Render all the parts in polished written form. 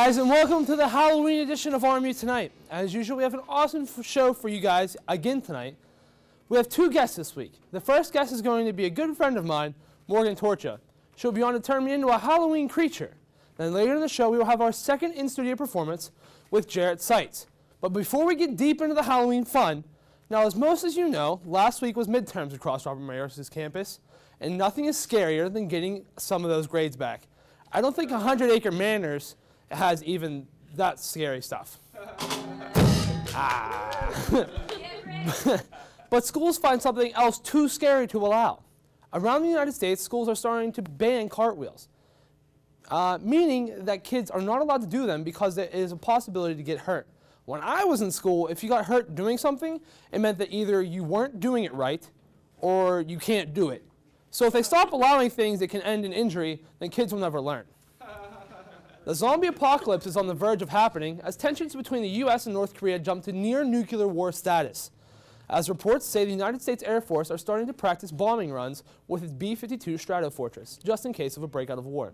guys, and welcome to the Halloween edition of RMU Tonight. As usual, we have an awesome show for you guys again tonight. We have two guests this week. The first guest is going to be a good friend of mine, Morgan Torchia. She'll be on to turn me into a Halloween creature. Then later in the show, we will have our second in-studio performance with Jarrett Seitz. But before we get deep into the Halloween fun, now as most of you know, last week was midterms across Robert Morris's campus, and nothing is scarier than getting some of those grades back. I don't think 100 Acre Manors has even that scary stuff. But schools find something else too scary to allow. Around the United States, schools are starting to ban cartwheels, meaning that kids are not allowed to do them because there is a possibility to get hurt. When I was in school, if you got hurt doing something, it meant that either you weren't doing it right or you can't do it. So if they stop allowing things that can end in injury, then kids will never learn. The zombie apocalypse is on the verge of happening as tensions between the U.S. and North Korea jump to near nuclear war status. As reports say, the United States Air Force are starting to practice bombing runs with its B-52 Stratofortress, just in case of a breakout of war.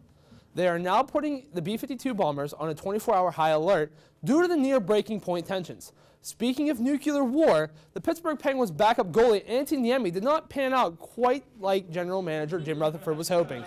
They are now putting the B-52 bombers on a 24-hour high alert due to the near breaking point tensions. Speaking of nuclear war, the Pittsburgh Penguins' backup goalie, Antti Niemi, did not pan out quite like general manager Jim Rutherford was hoping.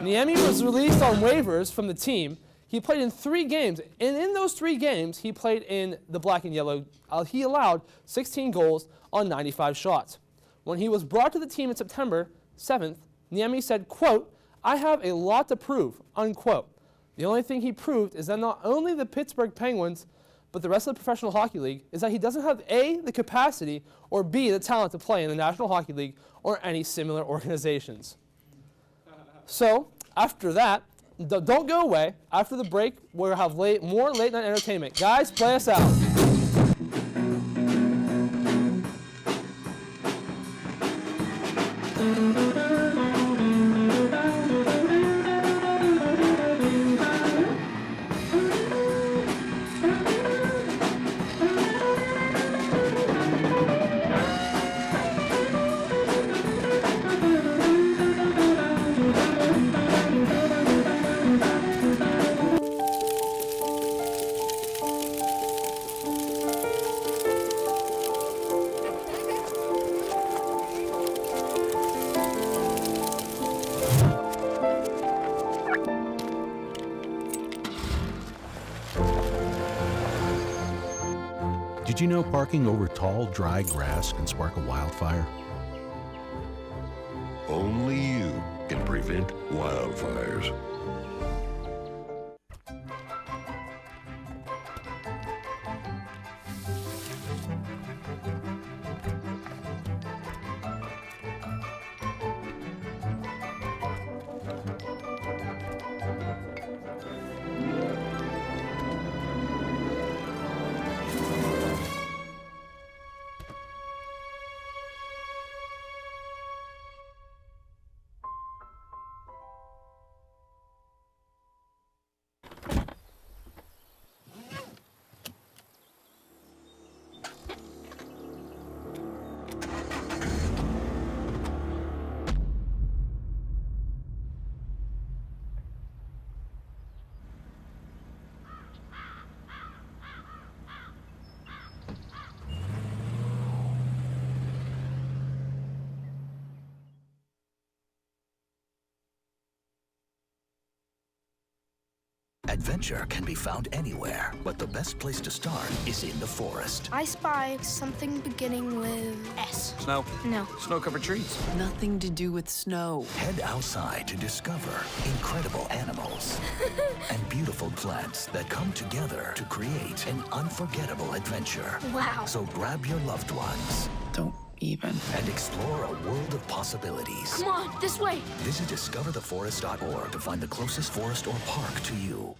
Niemi was released on waivers from the team. He played in 3 games, and in those 3 games, he played in the black and yellow. He allowed 16 goals on 95 shots. When he was brought to the team in September 7th, Niemi said, quote, "I have a lot to prove," unquote. The only thing he proved is that not only the Pittsburgh Penguins, but the rest of the Professional Hockey League, is that he doesn't have A, the capacity, or B, the talent to play in the National Hockey League or any similar organizations. So, after that, don't go away. After the break, we'll have more late night entertainment. Guys, play us out. Did you know parking over tall, dry grass can spark a wildfire? Only you can prevent wildfires. Adventure can be found anywhere, but the best place to start is in the forest. I spy something beginning with S. Snow? No. Snow-covered trees. Nothing to do with snow. Head outside to discover incredible animals and beautiful plants that come together to create an unforgettable adventure. Wow. So grab your loved ones Don't even. and explore a world of possibilities. Come on, this way. Visit discovertheforest.org to find the closest forest or park to you.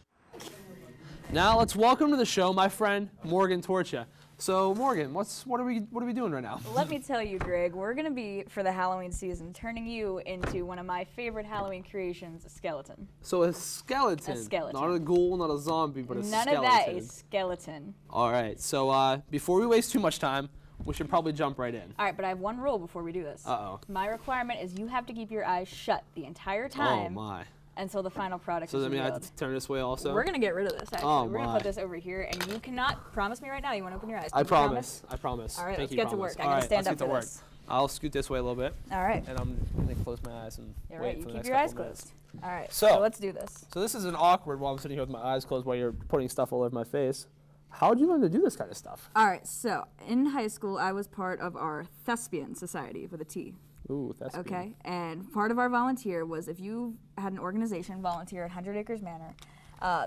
Now let's welcome to the show my friend Morgan Torchia. So Morgan, what are we doing right now? Let me tell you, Greg, we're going to be, for the Halloween season, turning you into one of my favorite Halloween creations, a skeleton. So a skeleton. A skeleton. Not a ghoul, not a zombie, but a None skeleton. of that, a skeleton. All right, so before we waste too much time, we should probably jump right in. All right, but I have one rule before we do this. Uh-oh. My requirement is you have to keep your eyes shut the entire time. Oh, my. until the final product So is does that mean I have revealed. to turn this way also? We're gonna get rid of this. Actually, Oh, we're gonna my. put this over here, and you cannot promise me right now. You want to open your eyes? I Can you promise. I promise. All right, Thank let's you, get to promise. work. I All gotta right, stand let's up get to for work. this. I'll scoot this way a little bit. All right. And I'm gonna close my eyes and All wait right. for You the keep next your eyes couple minutes. closed. All right. So- let's do this. So this is an awkward while I'm sitting here with my eyes closed while you're putting stuff all over my face. How did you learn to do this kind of stuff? All right. So in high school, I was part of our thespian society with a T. Ooh, that's good. Okay, and part of our volunteer was if you had an organization volunteer at 100 Acres Manor,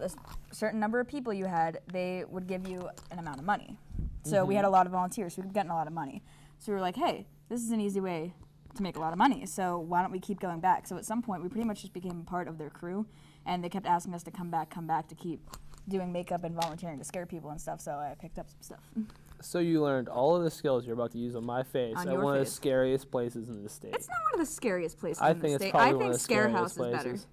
this certain number of people you had, they would give you an amount of money. So we had a lot of volunteers, so we were getting a lot of money. So we were like, hey, this is an easy way to make a lot of money, so why don't we keep going back? So at some point, we pretty much just became part of their crew, and they kept asking us to come back to keep doing makeup and volunteering to scare people and stuff, so I picked up some stuff. So you learned all of the skills you're about to use on my face On at your one of the face. scariest places in the state. It's not one of the scariest places I in the think it's state. probably I one think of the Scare scariest House is better. places.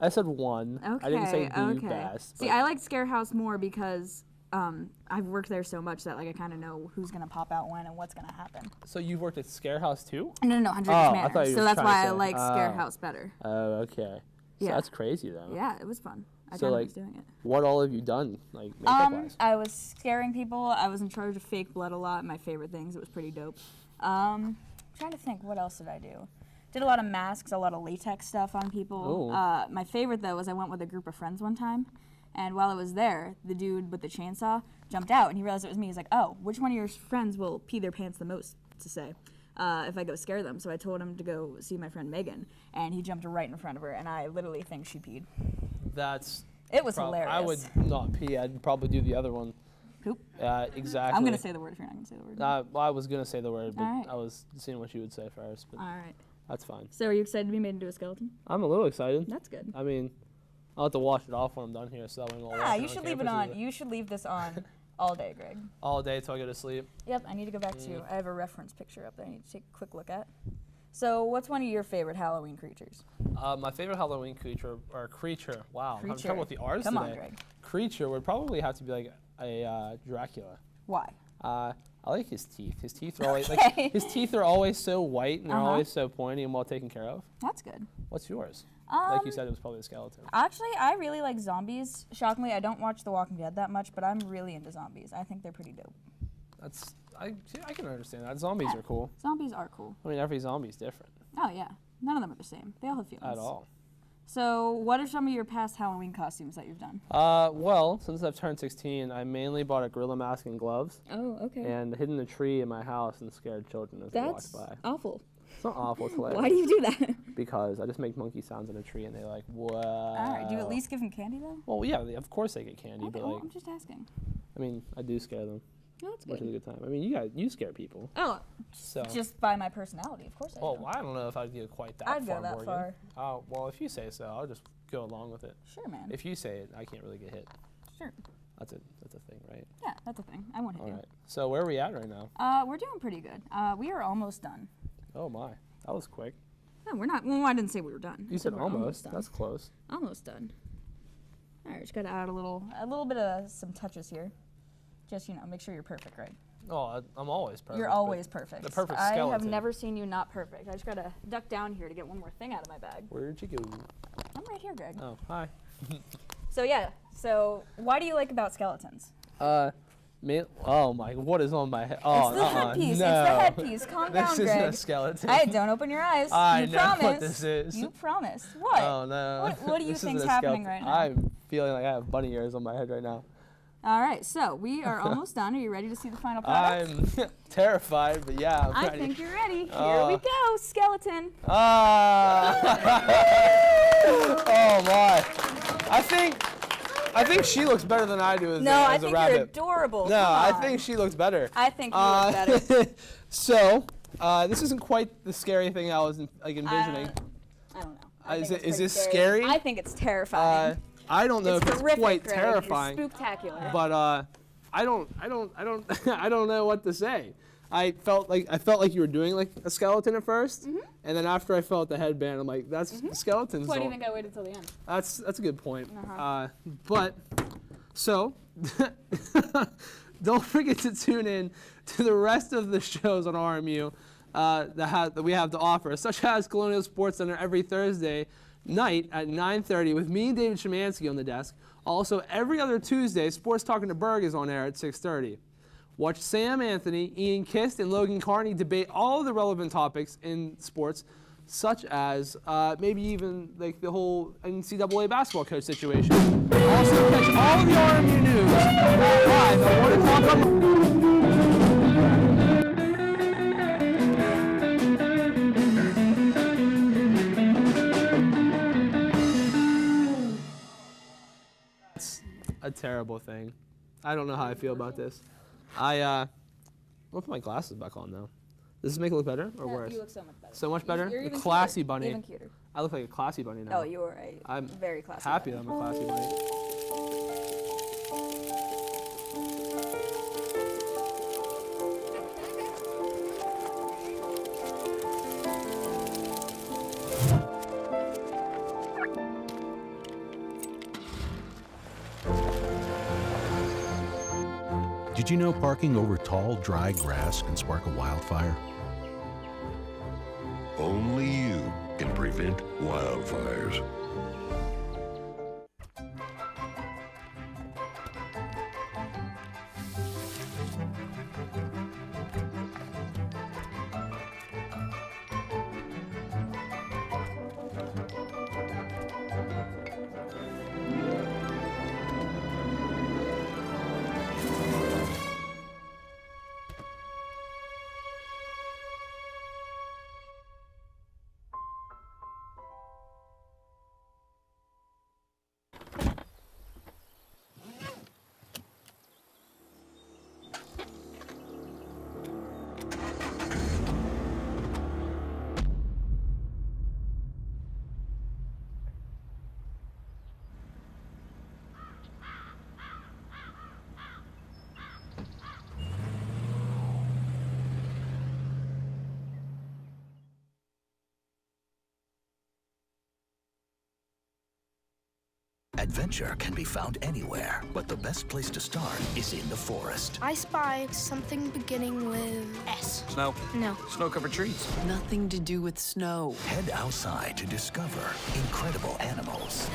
I said one. Okay, I didn't say the okay. best. See, but I like Scare House more because I've worked there so much that like I kind of know who's gonna pop out when and what's gonna happen. So you've worked at Scare House too? No, 100 Oh, I Manor. thought you So were that's trying why to I say- like Scare oh. House better. Oh, okay. So Yeah. that's crazy though. Yeah, it was fun. I So kind of like, was doing it. what all have you done, like makeup-wise? I was scaring people. I was in charge of fake blood a lot. My favorite things. It was pretty dope. Trying to think, what else did I do? Did a lot of masks, a lot of latex stuff on people. Ooh. My favorite though was I went with a group of friends one time, and while I was there, the dude with the chainsaw jumped out, and he realized it was me. He's like, "Oh, which one of your friends will pee their pants the most?" To say. If I go scare them. So I told him to go see my friend Megan, and he jumped right in front of her, and I literally think she peed. That's. It was hilarious. I would not pee. I'd probably do the other one. Poop. Exactly. I'm gonna say the word if you're not gonna say the word. Well, I was gonna say the word, but Alright. I was seeing what you would say first. But All right. that's fine. So are you excited to be made into a skeleton? I'm a little excited. That's good. I mean, I'll have to wash it off when I'm done here, so that way I'll Ah, you should leave it on. You should leave this on all day, Greg. all day till I go to sleep. Yep, I need to go back to. I have a reference picture up there I need to take a quick look at. So, what's one of your favorite Halloween creatures? My favorite Halloween creature, wow, I'm having Creature. trouble with the R's Come today. on, Greg. Creature would probably have to be like a Dracula. Why? I like his teeth. His teeth are always Okay. his teeth are always so white and they're Uh-huh. always so pointy and well taken care of. That's good. What's yours? Like you said, it was probably a skeleton. Actually, I really like zombies. Shockingly, I don't watch The Walking Dead that much, but I'm really into zombies. I think they're pretty dope. I can understand that. Zombies are cool. Zombies are cool. I mean, every zombie's different. Oh yeah, none of them are the same. They all have feelings. At all. So, what are some of your past Halloween costumes that you've done? Well, since I've turned 16, I mainly bought a gorilla mask and gloves Oh, okay. and hid in a tree in my house and scared children as they walked by. awful. It's not awful, it's hilarious. Why do you do that? Because I just make monkey sounds in a tree and they're like, whoa. All right. Do you at least give them candy though? Well, yeah, of course they get candy, Okay, but well, like, I'm just asking. I mean, I do scare them, No, that's which is a good. good time. I mean, you scare people. Oh, So. just by my personality, of course I Well, do. I don't know if I'd go quite that I'd far, go that Morgan. far. Oh, well, if you say so, I'll just go along with it. Sure, man. If you say it, I can't really get hit. Sure. That's a thing, right? Yeah, that's a thing. I won't hit All you. right. So where are we at right now? We're doing pretty good. We are almost done. Oh my, that was quick. No, we're not. Well, I didn't say we were done. I You said we're almost. done. That's close. Almost done. All right, just gotta add a little bit of some touches here. Just make sure you're perfect, right? Oh, I'm always perfect. You're but always perfect. The perfect I skeleton. have never seen you not perfect. I just gotta duck down here to get one more thing out of my bag. Where'd you go? I'm right here, Greg. Oh, hi. So yeah. So why do you like about skeletons? Oh my, what is on my head? Oh, It's the headpiece. No. It's the headpiece. Calm down, This Greg. isn't a skeleton. Hey, don't open your eyes. I you know promised. what this is. You promised. What? Oh no. What do you This think's isn't a happening skeleton. right now? I'm feeling like I have bunny ears on my head right now. All right, so we are almost done. Are you ready to see the final product? I'm terrified, but yeah, I'm I ready. think you're ready. Here we go, skeleton. Ah! Oh my! I think she looks better than I do as, No, a, I as a think rabbit. you're adorable. No, Come I on. think she looks better. I think you look better. So, this isn't quite the scary thing I was envisioning. I don't know. I Is think it- it's is this pretty scary? I think it's terrifying. I don't know it's if it's horrific, quite Greg. terrifying, It's spooktacular. but I don't I don't know what to say. I felt like you were doing like a skeleton at 1st, and then after I felt the headband, I'm like, that's skeletons. Why do you don't- think I waited till the end? That's a good point. But so don't forget to tune in to the rest of the shows on RMU that we have to offer, such as Colonial Sports Center every Thursday, night at 9:30 with me, David Szymanski, on the desk. Also, every other Tuesday, Sports Talking to Berg is on air at 6:30. Watch Sam Anthony, Ian Kist, and Logan Carney debate all of the relevant topics in sports, such as maybe even like the whole NCAA basketball coach situation. Also, catch all of the RMU news live at 1 o'clock on. A terrible thing. I don't know how I feel about this. I'll put my glasses back on now. Does this make it look better or worse? You look so much better. So much better? You're A even classy cuter. bunny. Even cuter. I look like a classy bunny now. Oh, you are a I'm very classy happy bunny. that I'm a classy bunny. Did you know parking over tall, dry grass can spark a wildfire? Only you can prevent wildfires. Adventure can be found anywhere, but the best place to start is in the forest. I spy something beginning with S. Snow. No. Snow-covered trees. Nothing to do with snow. Head outside to discover incredible animals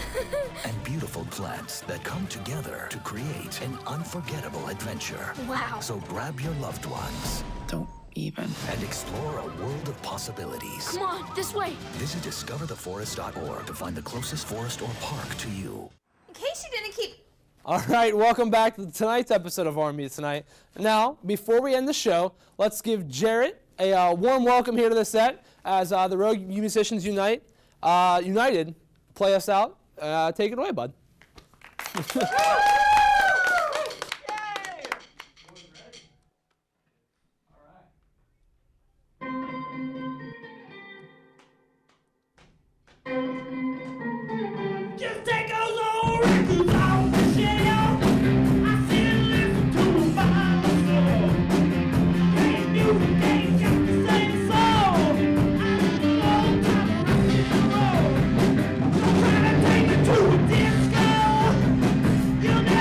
and beautiful plants that come together to create an unforgettable adventure. Wow. So grab your loved ones Don't even. and explore a world of possibilities. Come on, this way. Visit discovertheforest.org to find the closest forest or park to you. In case you didn't keep... All right, welcome back to tonight's episode of RMU Tonight. Now, before we end the show, let's give Jarrett a warm welcome here to the set as the Rogue Musicians United play us out. Take it away, bud. Just take those old records off the shelf. I sit and listen to them by myself. Great music ain't just the same song. I love the old time rock and roll. Don't try to take me to a disco. You'll never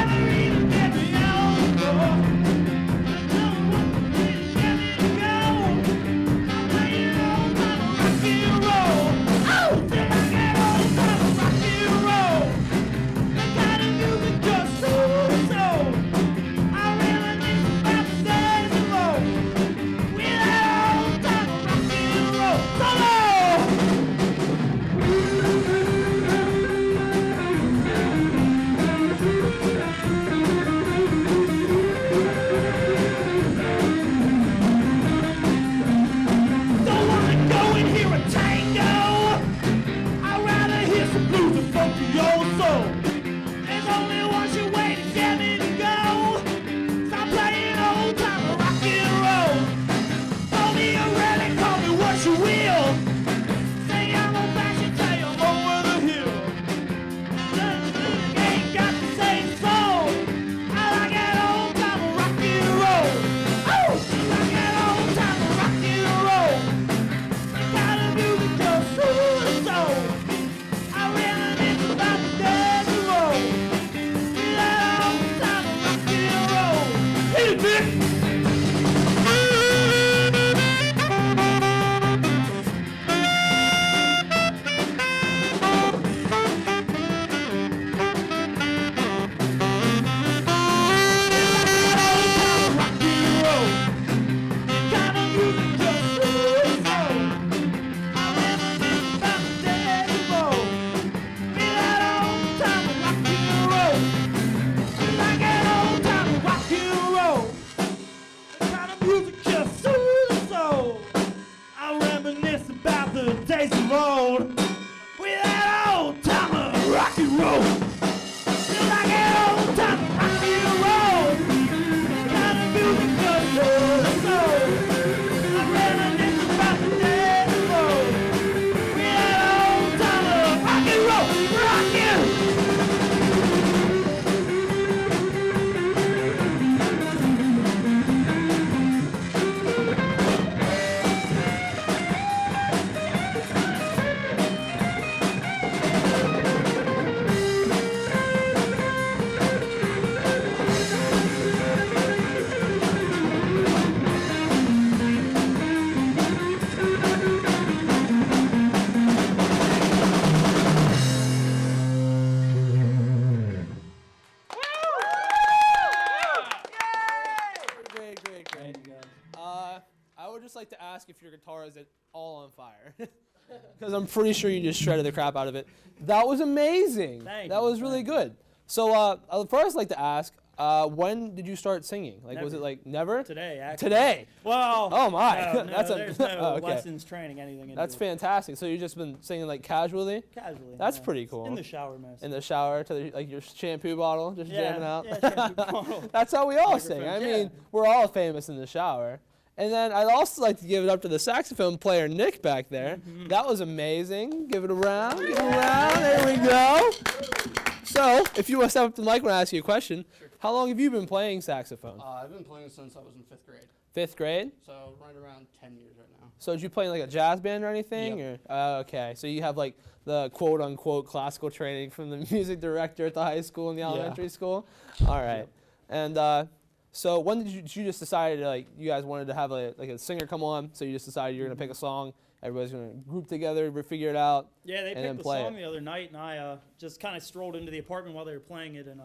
just like to ask if your guitar is at all on fire. Because I'm pretty sure you just shredded the crap out of it. That was amazing. Thank that you, was really good. So first I'd like to ask, when did you start singing? Like, was it like never? Today, actually. Today. Well, Oh my. no, That's there's no okay. lessons, training, anything. That's into it. fantastic. So you've just been singing like casually? Casually. That's yeah. pretty cool. In the shower, mostly. In the shower, to the, like your shampoo bottle, just jamming out. Yeah, shampoo bottle. That's how we all sing. I Microphone, mean, yeah. we're all famous in the shower. And then I'd also like to give it up to the saxophone player, Nick, back there. Mm-hmm. That was amazing. Give it a round. Give it a round. There we go. So, if you want to step up to the mic when I ask you a question, how long have you been playing saxophone? I've been playing since I was in 5th grade, 5th grade? so right around 10 years right now. So did you play in like a jazz band or anything? Yep. Or okay, so you have like the quote-unquote classical training from the music director at the high school and the elementary school? All right. And so when did you just decided like you guys wanted to have a singer come on? So you just decided you're gonna pick a song. Everybody's gonna group together, figure it out. Yeah, they and then picked the play song it. the other night, and I just kind of strolled into the apartment while they were playing it and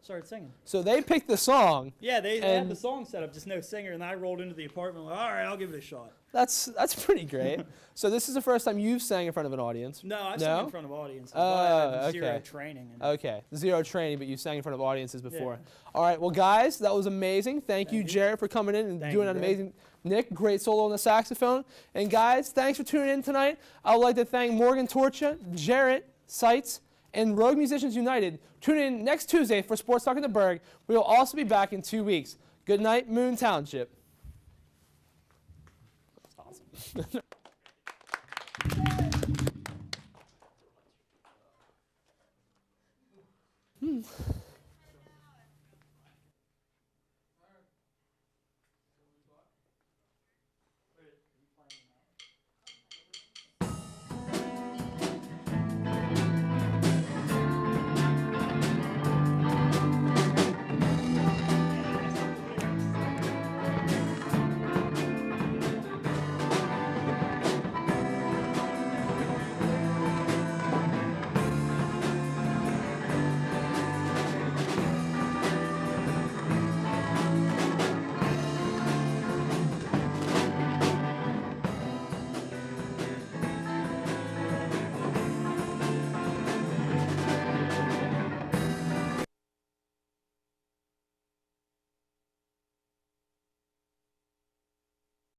started singing. So they picked the song. Yeah, they had And- the song set up, just no singer, and I rolled into the apartment like, all right, I'll give it a shot. That's pretty great. So this is the first time you've sang in front of an audience. No, I No? sang in front of audiences. Oh, but I had zero okay. training. And Okay, 0 training, but you sang in front of audiences before. Yeah. All right, well, guys, that was amazing. Thank you, you. Jarrett, for coming in and Thank doing you, an Greg. amazing. Nick, great solo on the saxophone. And guys, thanks for tuning in tonight. I would like to thank Morgan Torchia, Jarrett, Seitz, and Rogue Musicians United. Tune in next Tuesday for Sports Talk in the Berg. We will also be back in 2 weeks. Good night, Moon Township. That's awesome.